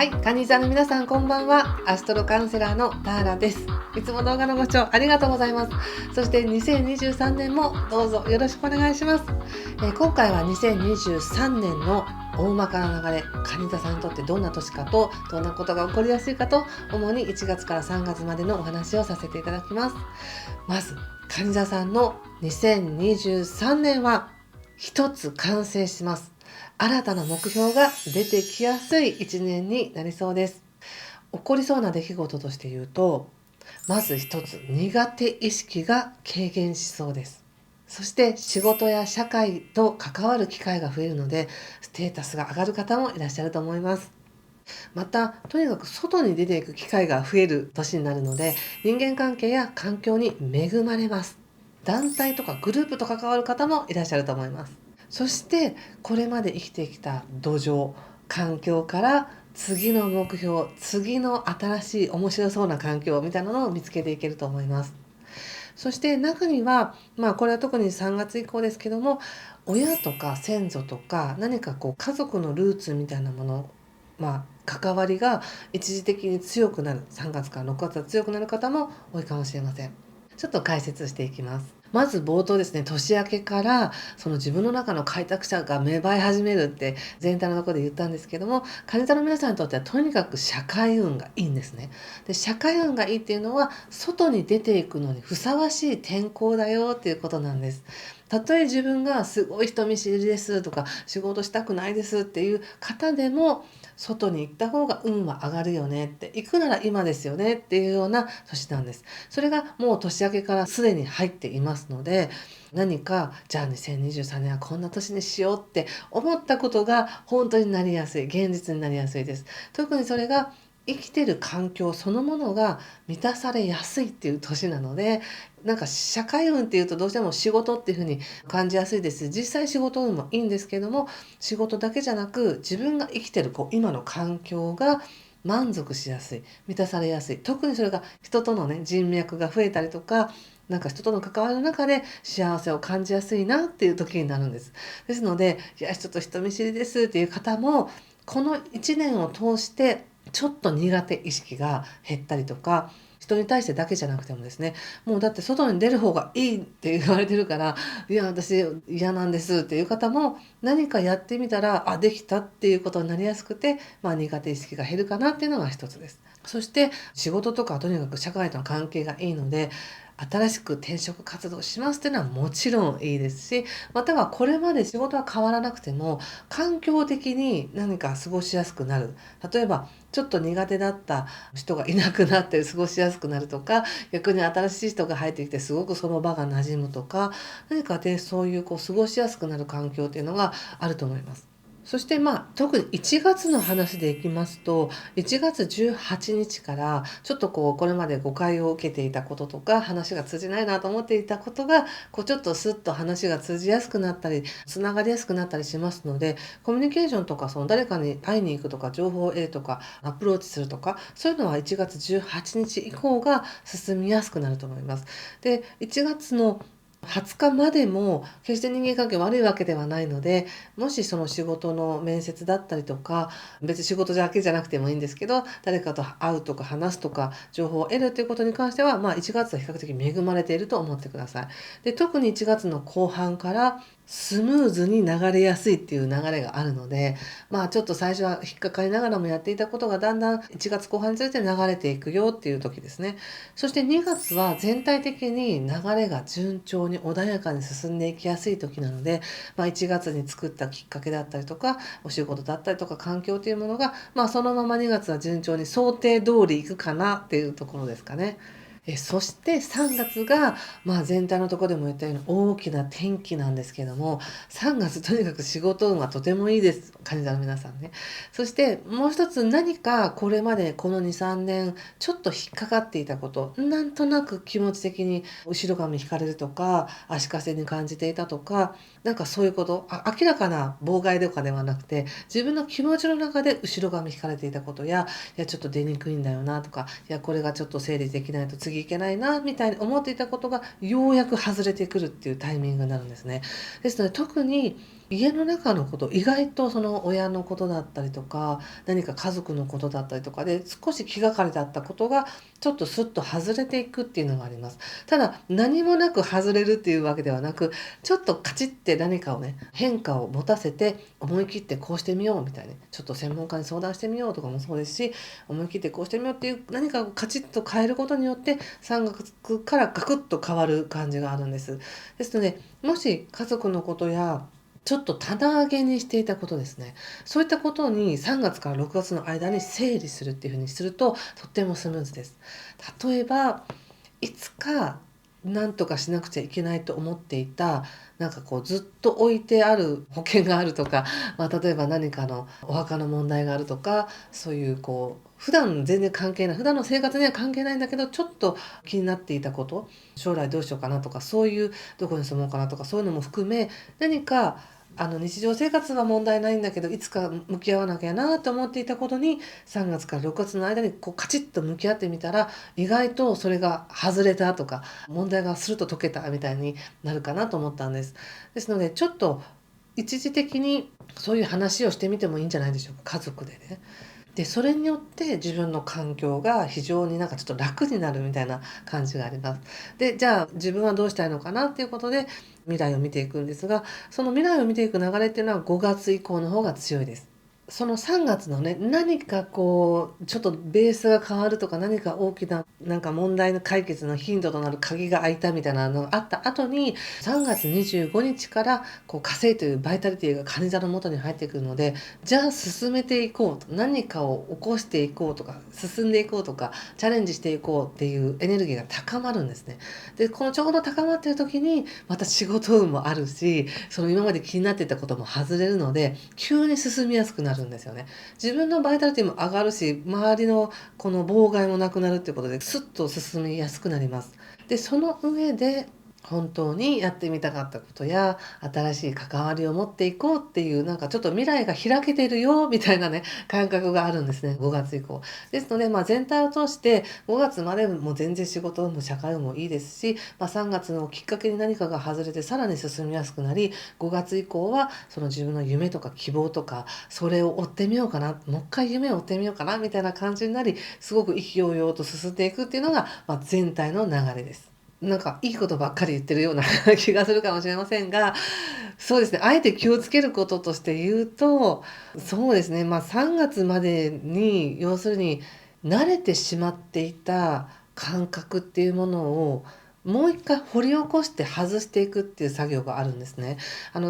はい、カニ座の皆さんこんばんは。アストロカウンセラーのターラです。いつも動画のご視聴ありがとうございます。そして2023年もどうぞよろしくお願いします。今回は2023年の大まかな流れ、カニ座さんにとってどんな年かとどんなことが起こりやすいかと、主に1月から3月までのお話をさせていただきます。まずカニ座さんの2023年は一つ完成します。新たな目標が出てきやすい1年になりそうです。起こりそうな出来事として言うと、まず一つ苦手意識が軽減しそうです。そして仕事や社会と関わる機会が増えるので、ステータスが上がる方もいらっしゃると思います。また、とにかく外に出ていく機会が増える年になるので、人間関係や環境に恵まれます。団体とかグループと関わる方もいらっしゃると思います。そしてこれまで生きてきた土壌、環境から次の目標、次の新しい面白そうな環境みたいなのを見つけていけると思います。そして中には、これは特に3月以降ですけども、親とか先祖とか何か家族のルーツみたいなもの、関わりが一時的に強くなる、3月から6月は強くなる方も多いかもしれません。ちょっと解説していきます。まず冒頭ですね、年明けからその自分の中の開拓者が芽生え始めるって全体のところで言ったんですけども、蟹座の皆さんにとってはとにかく社会運がいいんですね。で、社会運がいいっていうのは外に出ていくのにふさわしい天候だよっていうことなんです。たとえ自分がすごい人見知りですとか仕事したくないですっていう方でも、外に行った方が運は上がるよねって、行くなら今ですよねっていうような年なんです。それがもう年明けからすでに入っていますので、何かじゃあ2023年はこんな年にしようって思ったことが本当になりやすい、現実になりやすいです。特にそれが生きてる環境そのものが満たされやすいっていう年なので、なんか社会運っていうとどうしても仕事っていうふうに感じやすいです。実際仕事運もいいんですけども、仕事だけじゃなく自分が生きてる今の環境が満足しやすい、満たされやすい、特にそれが人とのね人脈が増えたりとか、なんか人との関わりの中で幸せを感じやすいなっていう時になるんです。ですので、いやちょっと人見知りですっていう方も、この1年を通してちょっと苦手意識が減ったりとか、人に対してだけじゃなくてもですね、もうだって外に出る方がいいって言われてるから、いや私嫌なんですっていう方も、何かやってみたらできたっていうことになりやすくて、苦手意識が減るかなっていうのが一つです。そして仕事とかとにかく社会との関係がいいので、新しく転職活動しますっていうのはもちろんいいですし、またはこれまで仕事は変わらなくても環境的に何か過ごしやすくなる、例えばちょっと苦手だった人がいなくなって過ごしやすくなるとか、逆に新しい人が入ってきてすごくその場が馴染むとか、何かでそういう過ごしやすくなる環境っていうのがあると思います。そして特に1月の話でいきますと、1月18日からちょっとこれまで誤解を受けていたこととか、話が通じないなと思っていたことがちょっとスッと話が通じやすくなったりつながりやすくなったりしますので、コミュニケーションとかその誰かに会いに行くとか情報を得るとかアプローチするとか、そういうのは1月18日以降が進みやすくなると思います。で、1月の20日までも決して人間関係悪いわけではないので、もしその仕事の面接だったりとか、別に仕事だけじゃなくてもいいんですけど、誰かと会うとか話すとか情報を得るということに関しては、1月は比較的恵まれていると思ってください。で、特に1月の後半からスムーズに流れやすいっていう流れがあるので、ちょっと最初は引っかかりながらもやっていたことがだんだん1月後半につれて流れていくよっていう時ですね。そして2月は全体的に流れが順調に穏やかに進んでいきやすい時なので、1月に作ったきっかけだったりとか、お仕事だったりとか環境というものが、そのまま2月は順調に想定通りいくかなっていうところですかね。そして3月が、全体のところでも言ったように大きな転機なんですけども、3月とにかく仕事運はとてもいいです。蟹座の皆さんね。そしてもう一つ、何かこれまでこの2、3年ちょっと引っかかっていたこと、なんとなく気持ち的に後ろ髪引かれるとか、足かせに感じていたとか、なんかそういうこと、明らかな妨害とかではなくて、自分の気持ちの中で後ろ髪引かれていたことや、いやちょっと出にくいんだよなとか、いやこれがちょっと整理できないと次いけないなみたいに思っていたことがようやく外れてくるっていうタイミングになるんですね。ですので特に家の中のこと、意外とその親のことだったりとか、何か家族のことだったりとかで、少し気がかりだったことが、ちょっとスッと外れていくっていうのがあります。ただ、何もなく外れるっていうわけではなく、ちょっとカチッて何かをね、変化を持たせて、思い切ってこうしてみようみたいな、ちょっと専門家に相談してみようとかもそうですし、思い切ってこうしてみようっていう何かをカチッと変えることによって、3月からガクッと変わる感じがあるんです。ですので、もし家族のことやちょっと棚上げにしていたことですね。そういったことに3月から6月の間に整理するっていうふうにすると、とってもスムーズです。例えば、いつか何とかしなくちゃいけないと思っていた、なんかこうずっと置いてある保険があるとか、例えば何かのお墓の問題があるとか、そういうこう普段全然関係ない、普段の生活には関係ないんだけど、ちょっと気になっていたこと、将来どうしようかなとか、そういうどこに住もうかなとか、そういうのも含め、何か日常生活は問題ないんだけど、いつか向き合わなきゃなと思っていたことに、3月から6月の間にこうカチッと向き合ってみたら、意外とそれが外れたとか、問題がスルッと解けたみたいになるかなと思ったんです。ですので、ちょっと一時的にそういう話をしてみてもいいんじゃないでしょうか、家族でね。で、それによって自分の環境が非常になんかちょっと楽になるみたいな感じがあります。で、じゃあ自分はどうしたいのかなっていうことで未来を見ていくんですが、その未来を見ていく流れっていうのは5月以降の方が強いです。その3月のね、何かこうちょっとベースが変わるとか、何か大きななんか問題の解決のヒントとなる鍵が開いたみたいなのがあった後に、3月25日からこう火星というバイタリティが蟹座の元に入ってくるので、じゃあ進めていこうと、何かを起こしていこうとか、進んでいこうとか、チャレンジしていこうっていうエネルギーが高まるんですね。で、このちょうど高まってる時にまた仕事運もあるし、その今まで気になっていたことも外れるので、急に進みやすくなるんですよね。自分のバイタリティも上がるし、周りのこの妨害もなくなるっていうことで、スッと進みやすくなります。で、その上で本当にやってみたかったことや、新しい関わりを持っていこうっていう、なんかちょっと未来が開けてるよみたいなね、感覚があるんですね、5月以降。ですので、全体を通して5月までも全然仕事も社会もいいですし、3月のきっかけに何かが外れてさらに進みやすくなり、5月以降はその自分の夢とか希望とか、それを追ってみようかな、もう一回夢を追ってみようかなみたいな感じになり、すごく意気揚々と進んでいくっていうのが、全体の流れです。なんかいいことばっかり言ってるような気がするかもしれませんが、そうですね、あえて気をつけることとして言うと、そうですね、3月までに要するに慣れてしまっていた感覚っていうものをもう一回掘り起こして外していくっていう作業があるんですね。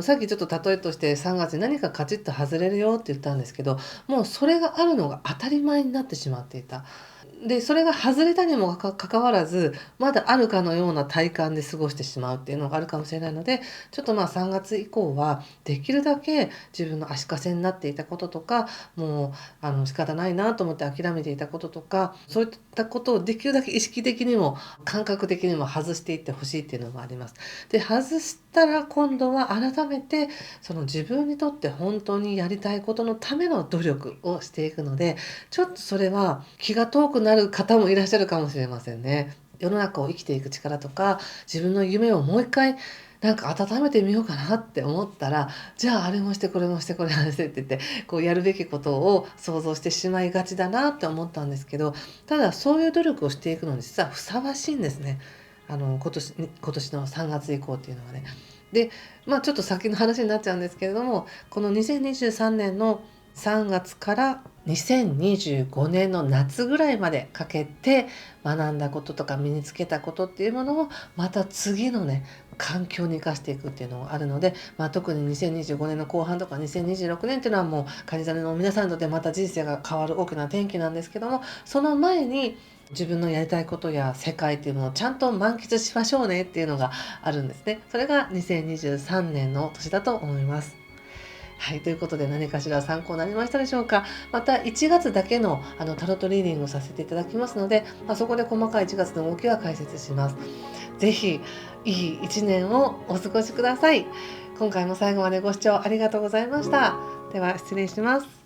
さっきちょっと例えとして3月に何かカチッと外れるよって言ったんですけど、もうそれがあるのが当たり前になってしまっていた。で、それが外れたにもかかわらず、まだあるかのような体感で過ごしてしまうっていうのがあるかもしれないので、ちょっと3月以降はできるだけ自分の足かせになっていたこととか、もう仕方ないなと思って諦めていたこととか、そういったことをできるだけ意識的にも感覚的にも外していってほしいっていうのもあります。で、外したら今度は改めてその自分にとって本当にやりたいことのための努力をしていくので、ちょっとそれは気が遠くなる方もいらっしゃるかもしれませんね。世の中を生きていく力とか、自分の夢をもう一回なんか温めてみようかなって思ったら、じゃああれもしてこれもしてこれもしてって言って、こうやるべきことを想像してしまいがちだなって思ったんですけど、ただそういう努力をしていくのに実はふさわしいんですね。今年の3月以降っていうのはね。で、ちょっと先の話になっちゃうんですけれども、この2023年の3月から2025年の夏ぐらいまでかけて学んだこととか身につけたことっていうものをまた次のね環境に生かしていくっていうのがあるので、特に2025年の後半とか2026年っていうのはもう蟹座の皆さんにとってまた人生が変わる大きな転機なんですけども、その前に自分のやりたいことや世界っていうのをちゃんと満喫しましょうねっていうのがあるんですね。それが2023年の年だと思います。はい、ということで何かしら参考になりましたでしょうか。また1月だけのタロットリーディングをさせていただきますので、そこで細かい1月の動きは解説します。ぜひいい1年をお過ごしください。今回も最後までご視聴ありがとうございました。では失礼します。